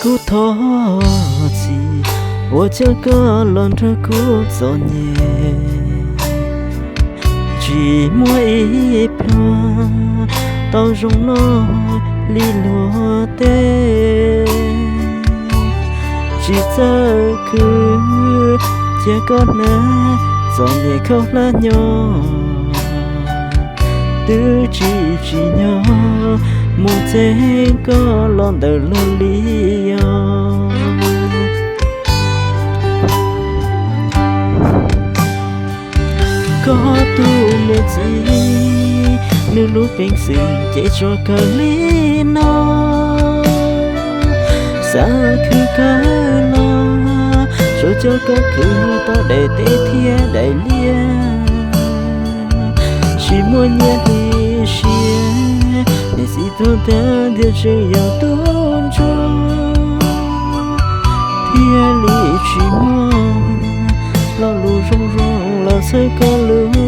cú thó gì我这个轮着故作孽，chỉ mỗi plan tao rong lo li lúa tê, chỉ giờ cứ chỉ có nè gió nhẹ khóc lá nhỏ, từ chỉ nhỏ muốn thế có lon đời lon li có tu một gì nếu lúc bên sinh chạy cho cả lý nó xa cứ cả lo cho cả cứ ta để tế thiên đại liên chỉ muốn nhớ đi xia để gì tôi ta để chỉ yêu tôn cho thiên lý chỉ muốn lo lù rong rong lo say có lửa